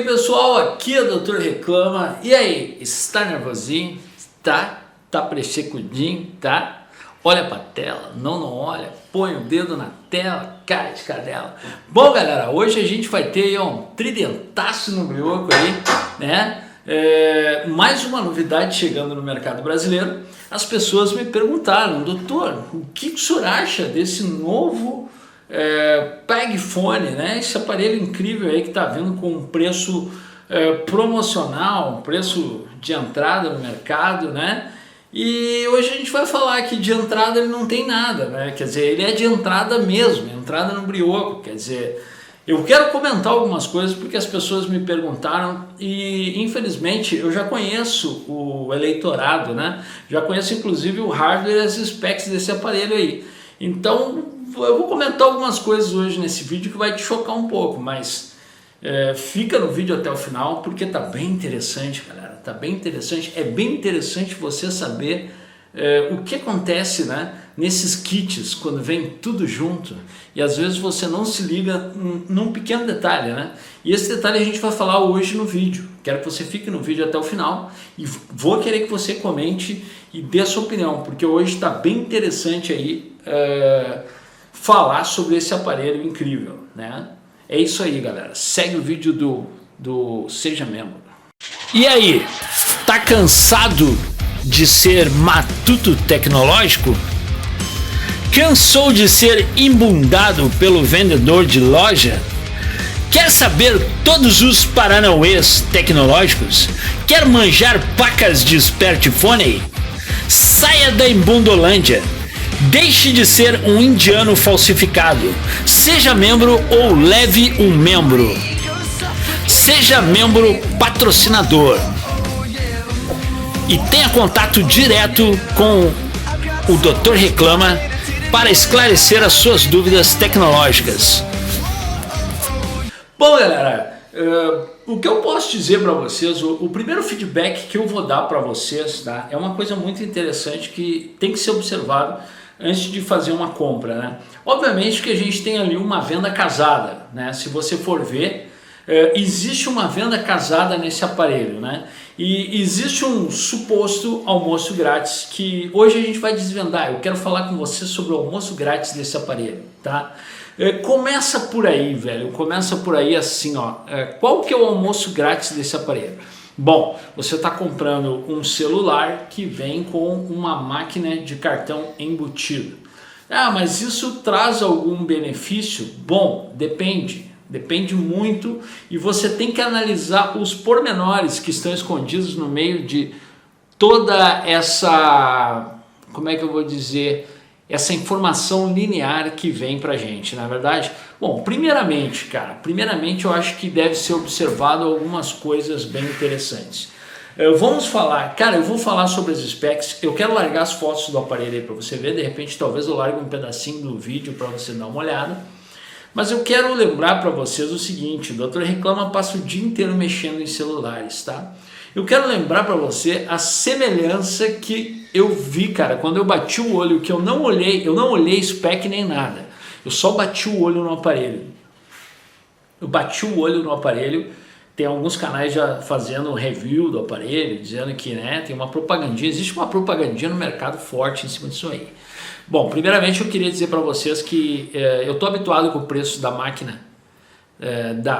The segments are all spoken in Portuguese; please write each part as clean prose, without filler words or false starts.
pessoal, aqui é o Dr. Reclama. E aí, está nervosinho? Tá prechecudinho? Tá? Olha pra tela? Não olha? Põe o dedo na tela, cara de cadela. Bom, galera, hoje a gente vai ter aí um tridentaço no brioco aí, né? Mais uma novidade chegando no mercado brasileiro. As pessoas me perguntaram: doutor, o que o senhor acha desse novo PegPhone, né? Esse aparelho incrível aí que tá vindo com um preço promocional, um preço de entrada no mercado, né? E hoje a gente vai falar que de entrada ele não tem nada, né? Quer dizer, ele é de entrada mesmo, entrada no brioco. Quer dizer, eu quero comentar algumas coisas porque as pessoas me perguntaram e infelizmente eu já conheço o eleitorado, né? Já conheço inclusive o hardware e as specs desse aparelho aí. Então eu vou comentar algumas coisas hoje nesse vídeo que vai te chocar um pouco, mas fica no vídeo até o final porque tá bem interessante, galera. Tá bem interessante, é bem interessante você saber o que acontece, né, nesses kits quando vem tudo junto e às vezes você não se liga num pequeno detalhe, né? E esse detalhe a gente vai falar hoje no vídeo. Quero que você fique no vídeo até o final e vou querer que você comente e dê a sua opinião, porque hoje está bem interessante aí falar sobre esse aparelho incrível, né? É isso aí, galera. Segue o vídeo do Seja Membro. E aí, tá cansado de ser matuto tecnológico? Cansou de ser embundado pelo vendedor de loja? Quer saber todos os paranauês tecnológicos? Quer manjar pacas de smartphone? Saia da embundolândia. Deixe de ser um indiano falsificado. Seja membro ou leve um membro. Seja membro patrocinador e tenha contato direto com o Dr. Reclama para esclarecer as suas dúvidas tecnológicas. Bom, galera, o que eu posso dizer para vocês, o primeiro feedback que eu vou dar para vocês, tá, é uma coisa muito interessante que tem que ser observado antes de fazer uma compra, né? Obviamente que a gente tem ali uma venda casada, né? Se você for ver, existe uma venda casada nesse aparelho, né? E existe um suposto almoço grátis que hoje a gente vai desvendar. Eu quero falar com você sobre o almoço grátis desse aparelho, tá? Começa por aí, velho. Começa por aí assim, ó. Qual que é o almoço grátis desse aparelho? Bom, você está comprando um celular que vem com uma máquina de cartão embutido. Ah, mas isso traz algum benefício? Bom, depende. Depende muito e você tem que analisar os pormenores que estão escondidos no meio de toda essa, como é que eu vou dizer, essa informação linear que vem pra gente, na verdade. Bom, primeiramente, eu acho que deve ser observado algumas coisas bem interessantes. Vamos falar, eu vou falar sobre as specs, eu quero largar as fotos do aparelho aí para você ver, de repente talvez eu largue um pedacinho do vídeo para você dar uma olhada. Mas eu quero lembrar para vocês o seguinte: o Dr. Reclama passa o dia inteiro mexendo em celulares, tá? Eu quero lembrar para você a semelhança que eu vi, cara, quando eu bati o olho, que eu não olhei spec nem nada. Eu só bati o olho no aparelho. Eu bati o olho no aparelho, tem alguns canais já fazendo review do aparelho, dizendo que, né, tem uma propagandinha, existe uma propagandinha no mercado forte em cima disso aí. Bom, primeiramente eu queria dizer para vocês que eu estou habituado com o preço da máquina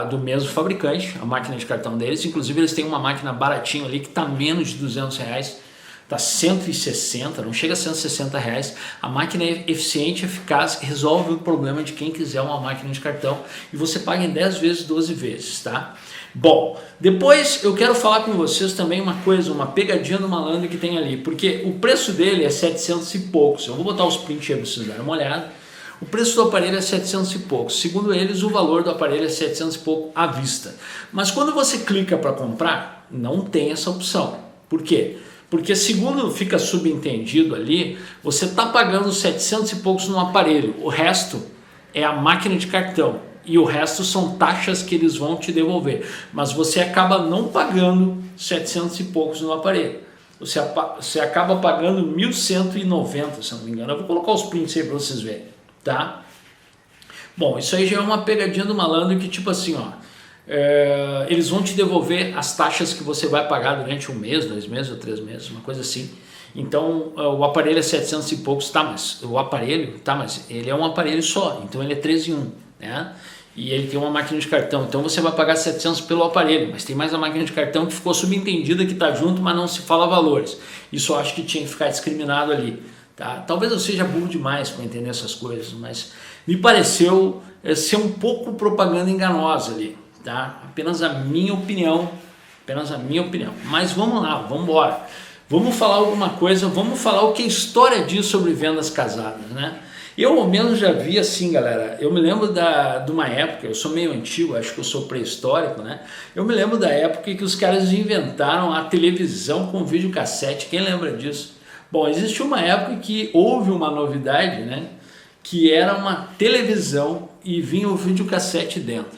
do mesmo fabricante, a máquina de cartão deles. Inclusive eles têm uma máquina baratinha ali que está menos de R$200, está 160, não chega a 160 reais. A máquina é eficiente, eficaz, resolve o problema de quem quiser uma máquina de cartão e você paga em 10 vezes, 12 vezes, tá? Bom, depois eu quero falar com vocês também uma coisa, uma pegadinha do malandro que tem ali, porque o preço dele é 700 e poucos. Eu vou botar os prints aí para vocês darem uma olhada. O preço do aparelho é 700 e poucos. Segundo eles, o valor do aparelho é 700 e pouco à vista. Mas quando você clica para comprar, não tem essa opção. Por quê? Porque segundo fica subentendido ali, você está pagando 700 e poucos no aparelho. O resto é a máquina de cartão. E o resto são taxas que eles vão te devolver. Mas você acaba não pagando 700 e poucos no aparelho. Você acaba pagando 1.190, se não me engano. Eu vou colocar os prints aí para vocês verem, tá? Bom, isso aí já é uma pegadinha do malandro que tipo assim, ó. eles vão te devolver as taxas que você vai pagar durante 1 mês, 2 meses ou 3 meses, uma coisa assim. Então o aparelho é 700 e poucos, tá, mas o aparelho, tá, mas ele é um aparelho só, então ele é 3 em 1, né? E ele tem uma máquina de cartão, então você vai pagar 700 pelo aparelho, mas tem mais a máquina de cartão que ficou subentendida que tá junto, mas não se fala valores. Isso eu acho que tinha que ficar discriminado ali, tá? Talvez eu seja burro demais para entender essas coisas, mas me pareceu ser um pouco propaganda enganosa ali, tá? Apenas a minha opinião, mas vamos lá, vamos embora. Vamos falar alguma coisa, vamos falar o que a história diz sobre vendas casadas, né? Eu ao menos já vi assim, galera, eu me lembro de uma época, eu sou meio antigo, acho que eu sou pré-histórico, né? Eu me lembro da época que os caras inventaram a televisão com videocassete, quem lembra disso? Bom, existiu uma época que houve uma novidade, né? Que era uma televisão e vinha o videocassete dentro.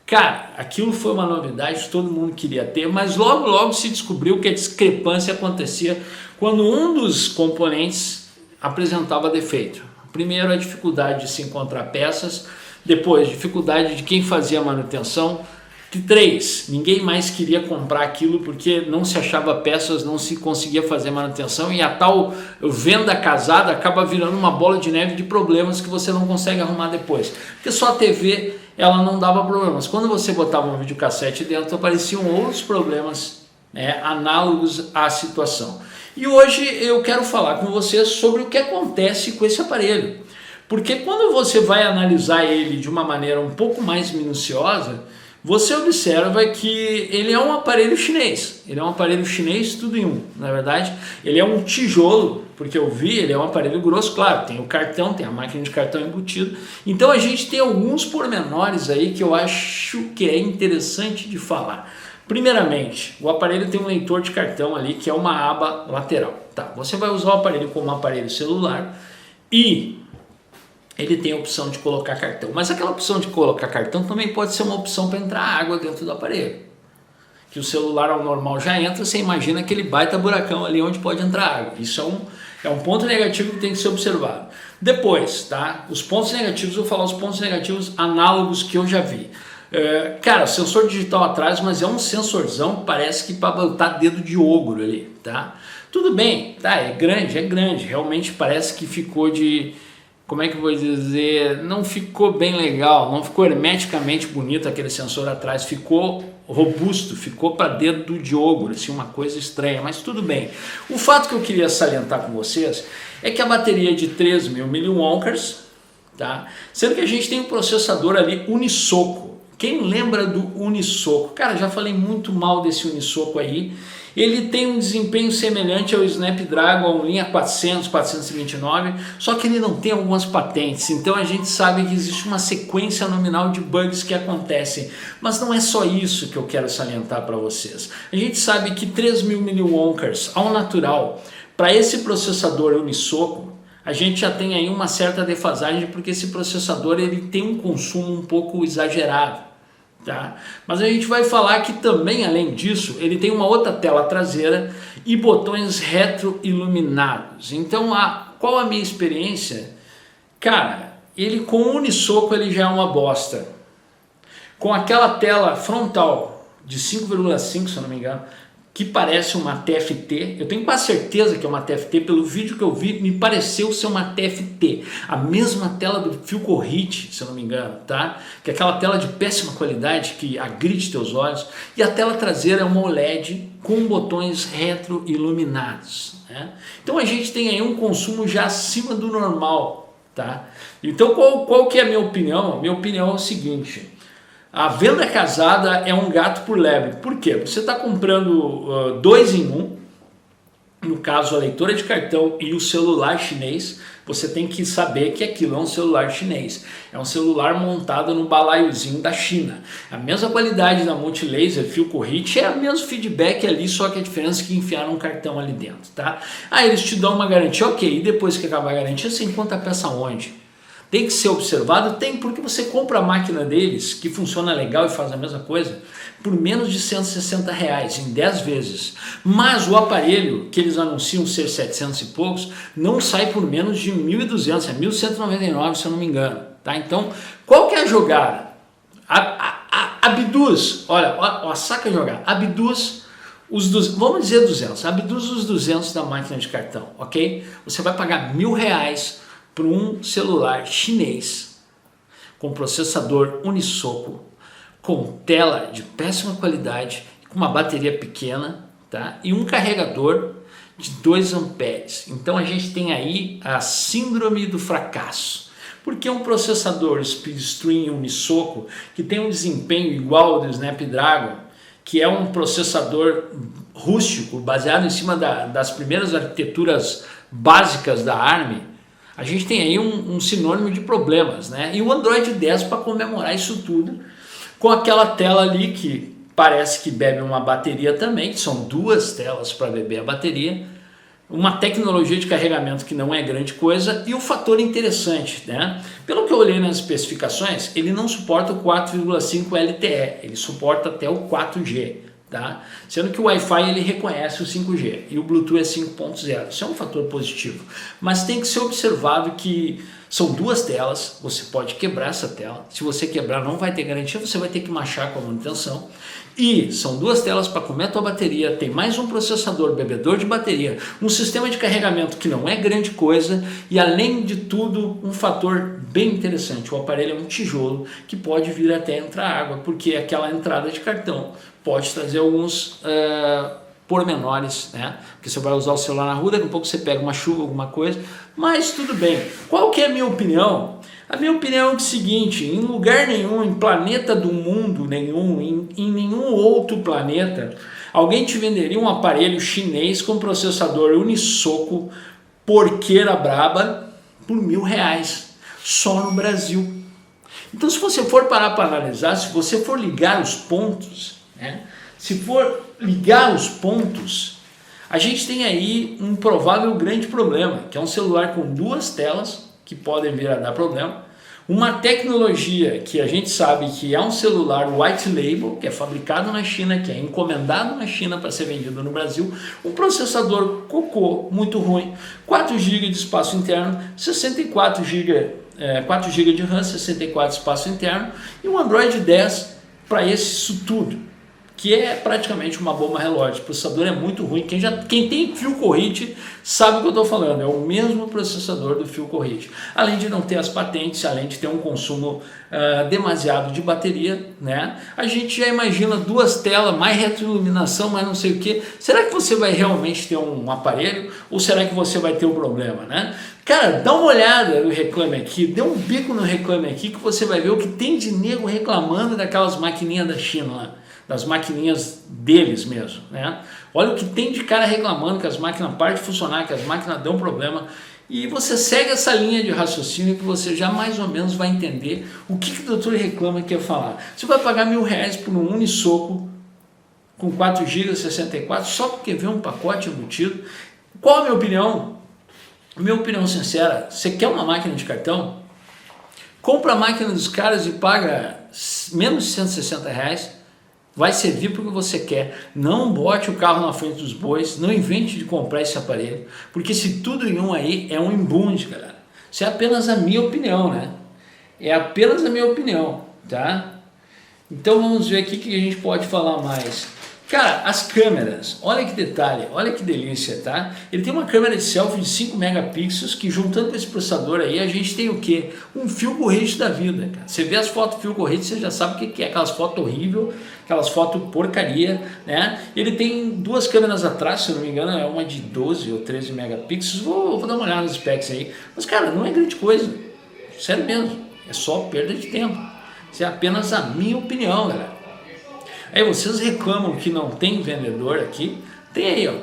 Cara, aquilo foi uma novidade, todo mundo queria ter, mas logo logo se descobriu que a discrepância acontecia quando um dos componentes apresentava defeito. Primeiro, a dificuldade de se encontrar peças, depois, dificuldade de quem fazia a manutenção. 3, ninguém mais queria comprar aquilo porque não se achava peças, não se conseguia fazer manutenção, e a tal venda casada acaba virando uma bola de neve de problemas que você não consegue arrumar depois. Porque só a TV ela não dava problemas. Quando você botava um videocassete dentro, apareciam outros problemas, né, análogos à situação. E hoje eu quero falar com vocês sobre o que acontece com esse aparelho. Porque quando você vai analisar ele de uma maneira um pouco mais minuciosa, você observa que ele é um aparelho chinês. Ele é um aparelho chinês tudo em um, na verdade. Ele é um tijolo, porque eu vi, ele é um aparelho grosso, claro, tem o cartão, tem a máquina de cartão embutido. Então a gente tem alguns pormenores aí que eu acho que é interessante de falar. Primeiramente, o aparelho tem um leitor de cartão ali, que é uma aba lateral. Tá, você vai usar o aparelho como um aparelho celular e ele tem a opção de colocar cartão. Mas aquela opção de colocar cartão também pode ser uma opção para entrar água dentro do aparelho. Que o celular ao normal já entra, você imagina aquele baita buracão ali onde pode entrar água. Isso é um ponto negativo que tem que ser observado. Depois, tá? Os pontos negativos, eu vou falar os pontos negativos análogos que eu já vi. Cara, sensor digital atrás, mas é um sensorzão que parece que para botar dedo de ogro ali, tá? Tudo bem, tá? É grande, realmente parece que ficou de... Como é que eu vou dizer? Não ficou bem legal, não ficou hermeticamente bonito aquele sensor atrás, ficou robusto, ficou para dedo de ogro, assim, uma coisa estranha, mas tudo bem. O fato que eu queria salientar com vocês é que a bateria é de 3.000 mAh, tá? Sendo que a gente tem um processador ali Unisoco. Quem lembra do Unisoco? Cara, já falei muito mal desse Unisoco aí. Ele tem um desempenho semelhante ao Snapdragon linha 400, 429, só que ele não tem algumas patentes, então a gente sabe que existe uma sequência nominal de bugs que acontecem, mas não é só isso que eu quero salientar para vocês. A gente sabe que 3.000 mAh ao natural, para esse processador Unisoco, a gente já tem aí uma certa defasagem, porque esse processador ele tem um consumo um pouco exagerado. Tá? Mas a gente vai falar que também, além disso, ele tem uma outra tela traseira e botões retroiluminados. Então, qual a minha experiência? Cara, ele com o Unisoco ele já é uma bosta. Com aquela tela frontal de 5,5, se eu não me engano, que parece uma TFT, eu tenho quase certeza que é uma TFT, pelo vídeo que eu vi, me pareceu ser uma TFT, a mesma tela do Philco Hit, se eu não me engano, tá? Que é aquela tela de péssima qualidade que agride teus olhos, e a tela traseira é uma OLED com botões retroiluminados, né? Então a gente tem aí um consumo já acima do normal, tá? Então qual que é a minha opinião? Minha opinião é o seguinte: a venda casada é um gato por lebre. Por quê? Você está comprando 2 em 1, no caso a leitora de cartão e o celular chinês. Você tem que saber que aquilo é um celular chinês. É um celular montado no balaiozinho da China. A mesma qualidade da Multilaser, Philco Hit, é o mesmo feedback ali, só que a diferença é que enfiaram um cartão ali dentro, tá? Eles te dão uma garantia, ok, e depois que acabar a garantia, você encontra a peça onde? Tem que ser observado? Tem, porque você compra a máquina deles, que funciona legal e faz a mesma coisa, por menos de R$160, em 10 vezes. Mas o aparelho, que eles anunciam ser 700 e poucos, não sai por menos de 1.200, é 1.199 se eu não me engano. Tá? Então, qual que é a jogada? A abduz, olha, ó, saca jogar, abduz vamos dizer 200, abduz os 200 da máquina de cartão, ok? Você vai pagar R$1.000 por um celular chinês com processador Unisoco, com tela de péssima qualidade, com uma bateria pequena, tá? E um carregador de 2 amperes. Então a gente tem aí a síndrome do fracasso. Porque um processador Speedstream Unisoco que tem um desempenho igual ao do Snapdragon, que é um processador rústico, baseado em cima das primeiras arquiteturas básicas da ARM, a gente tem aí um sinônimo de problemas, né? E o Android 10 para comemorar isso tudo, com aquela tela ali que parece que bebe uma bateria também, que são 2 telas para beber a bateria, uma tecnologia de carregamento que não é grande coisa e o fator interessante, né? Pelo que eu olhei nas especificações, ele não suporta o 4,5 LTE, ele suporta até o 4G, tá? Sendo que o Wi-Fi ele reconhece o 5G e o Bluetooth é 5.0, isso é um fator positivo, mas tem que ser observado que são 2 telas, você pode quebrar essa tela, se você quebrar não vai ter garantia, você vai ter que machar com a manutenção. E são 2 telas para comer a tua bateria, tem mais um processador, bebedor de bateria, um sistema de carregamento que não é grande coisa e além de tudo um fator bem interessante, o aparelho é um tijolo que pode vir até entrar água, porque aquela entrada de cartão pode trazer alguns pormenores, né? Porque você vai usar o celular na rua, daqui a pouco você pega uma chuva, alguma coisa, mas tudo bem. Qual que é a minha opinião? A minha opinião é o seguinte, em lugar nenhum, em planeta do mundo nenhum, em nenhum outro planeta, alguém te venderia um aparelho chinês com processador Unisoco, porqueira braba, por R$1.000, só no Brasil. Então se você for parar para analisar, se você for ligar os pontos, né? Se for ligar os pontos, a gente tem aí um provável grande problema, que é um celular com 2 telas, que podem vir a dar problema, uma tecnologia que a gente sabe que é um celular white label, que é fabricado na China, que é encomendado na China para ser vendido no Brasil, um processador cocô muito ruim, 4 GB de espaço interno, 4 GB de RAM, 64 de espaço interno e um Android 10 para isso tudo, que é praticamente uma bomba relógio. O processador é muito ruim, quem tem fio Corrige sabe o que eu estou falando, é o mesmo processador do fio Corrige. Além de não ter as patentes, além de ter um consumo demasiado de bateria, né? A gente já imagina 2 telas, mais retroiluminação, mais não sei o que. Será que você vai realmente ter um aparelho ou será que você vai ter um problema, né? Cara, dá uma olhada no Reclame Aqui, dê um bico no Reclame Aqui que você vai ver o que tem de nego reclamando daquelas maquininhas da China lá, das maquininhas deles mesmo, né? Olha o que tem de cara reclamando que as máquinas param de funcionar, que as máquinas dão problema, e você segue essa linha de raciocínio que você já mais ou menos vai entender o que o doutor Reclame quer falar. Você vai pagar R$1.000 por um Unisoco com 4 GB 64 só porque vem um pacote embutido. Qual a minha opinião? Minha opinião sincera, você quer uma máquina de cartão? Compra a máquina dos caras e paga menos de R$160, vai servir para o que você quer. Não bote o carro na frente dos bois, não invente de comprar esse aparelho, porque se tudo em um aí é um embunde, galera. Isso é apenas a minha opinião, né? É apenas a minha opinião, tá? Então vamos ver aqui o que a gente pode falar mais. Cara, as câmeras, olha que detalhe, olha que delícia, tá? Ele tem uma câmera de selfie de 5 megapixels que juntando com esse processador aí a gente tem o quê? Um fio Corrige da vida, cara. Você vê as fotos fio Corrige, você já sabe o que é, aquelas fotos horríveis, aquelas fotos porcaria, né? Ele tem 2 câmeras atrás, se eu não me engano, é uma de 12 ou 13 megapixels, vou dar uma olhada nos specs aí. Mas cara, não é grande coisa, sério mesmo, é só perda de tempo. Isso é apenas a minha opinião, galera. Aí vocês reclamam que não tem vendedor aqui, tem aí, ó.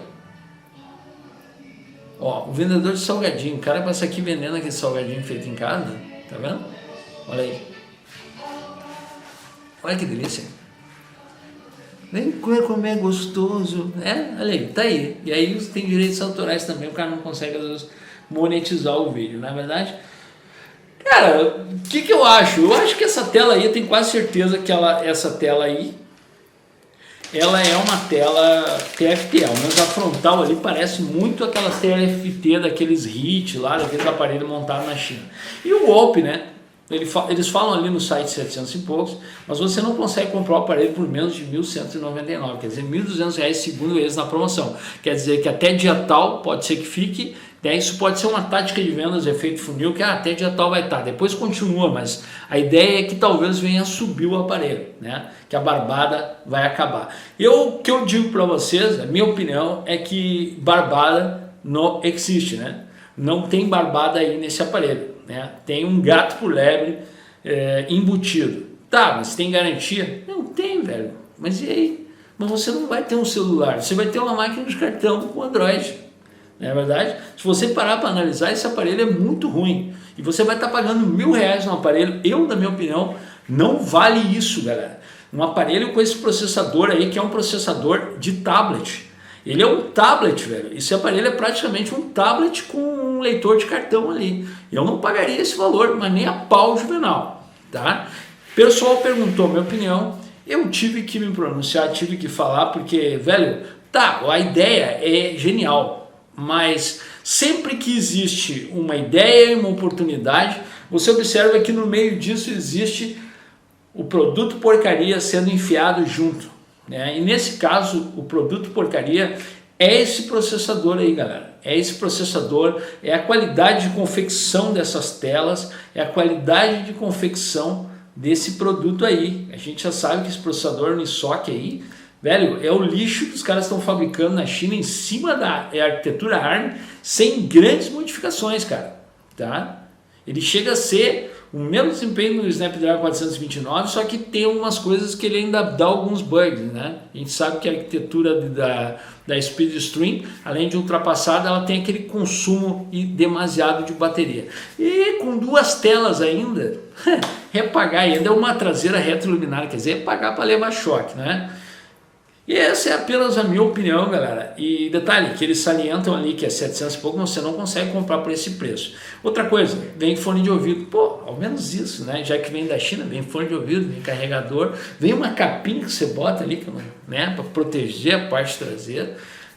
Ó, o vendedor de salgadinho, o cara passa aqui vendendo aquele salgadinho feito em casa, tá vendo? Olha aí. Olha que delícia. Vem como é gostoso, né? Olha aí, tá aí. E aí tem direitos autorais também, o cara não consegue às vezes monetizar o vídeo, não é verdade? Cara, o que eu acho? Eu acho que essa tela aí, eu tenho quase certeza que essa tela aí, ela é uma tela TFT, ao menos a frontal ali parece muito aquela TFT daqueles HIT lá, daqueles aparelhos montados na China. E o golpe, né? Eles falam ali no site 700 e poucos, mas você não consegue comprar o aparelho por menos de 1.199, quer dizer, R$1.200 segundo eles na promoção. Quer dizer que até dia tal pode ser que fique, né? Isso pode ser uma tática de vendas, efeito funil, que até dia tal vai estar, depois continua, mas a ideia é que talvez venha subir o aparelho, né? Que a barbada vai acabar. O que eu digo para vocês, a minha opinião é que barbada não existe, né? Não tem barbada aí nesse aparelho, né? Tem um gato por lebre embutido. Tá, mas tem garantia? Não tem, velho. Mas e aí? Mas você não vai ter um celular, você vai ter uma máquina de cartão com Android. Não é verdade? Se você parar para analisar, esse aparelho é muito ruim. E você vai estar pagando R$1.000 no aparelho. Na minha opinião, não vale isso, galera. Um aparelho com esse processador aí, que é um processador de tablet. Ele é um tablet, velho. Esse aparelho é praticamente um tablet com um leitor de cartão ali. Eu não pagaria esse valor, mas nem a pau, Juvenal, tá? O pessoal perguntou a minha opinião, eu tive que me pronunciar, tive que falar, porque, velho, tá, a ideia é genial, mas sempre que existe uma ideia e uma oportunidade, você observa que no meio disso existe o produto porcaria sendo enfiado junto, né? E nesse caso, o produto porcaria é esse processador aí, galera. É esse processador, é a qualidade de confecção dessas telas, é a qualidade de confecção desse produto aí. A gente já sabe que esse processador no SoC aí, velho, é o lixo que os caras estão fabricando na China em cima da arquitetura ARM, sem grandes modificações, cara, tá? Ele chega a ser o mesmo desempenho do Snapdragon 429, só que tem algumas coisas que ele ainda dá alguns bugs, né? A gente sabe que a arquitetura da Speedstream, além de ultrapassada, ela tem aquele consumo demasiado de bateria. E com duas telas ainda, repagar ainda é uma traseira retroluminar, quer dizer, é pagar para levar choque, né? E essa é apenas a minha opinião, galera. E detalhe, que eles salientam ali que é 700 e pouco, você não consegue comprar por esse preço. Outra coisa, vem fone de ouvido. Pô, ao menos isso, né? Já que vem da China, vem fone de ouvido, vem carregador, vem uma capinha que você bota ali, né, para proteger a parte traseira.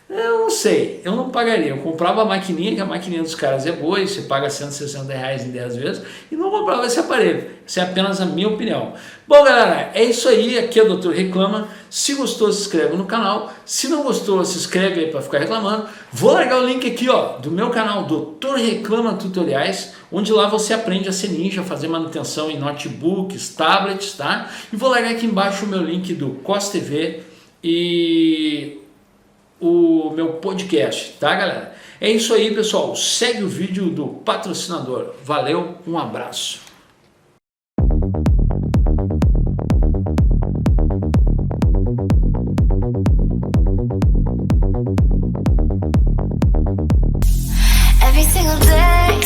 Eu não sei, eu não pagaria. Eu comprava a maquininha, que a maquininha dos caras é boa, e você paga R$160 em 10 vezes, e não comprava esse aparelho. Essa é apenas a minha opinião. Bom, galera, é isso aí. Aqui é o Dr. Reclama. Se gostou, se inscreve no canal. Se não gostou, se inscreve aí para ficar reclamando. Vou largar o link aqui, ó, do meu canal Dr. Reclama Tutoriais, onde lá você aprende a ser ninja, fazer manutenção em notebooks, tablets, tá? E vou largar aqui embaixo o meu link do COS TV e o meu podcast, tá, galera? É isso aí, pessoal. Segue o vídeo do patrocinador. Valeu, um abraço. Every single day,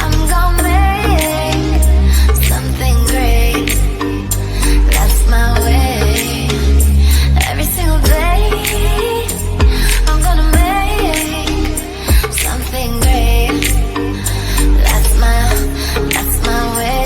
I'm gonna make something great. That's my way. Every single day, I'm gonna make something great. That's my way.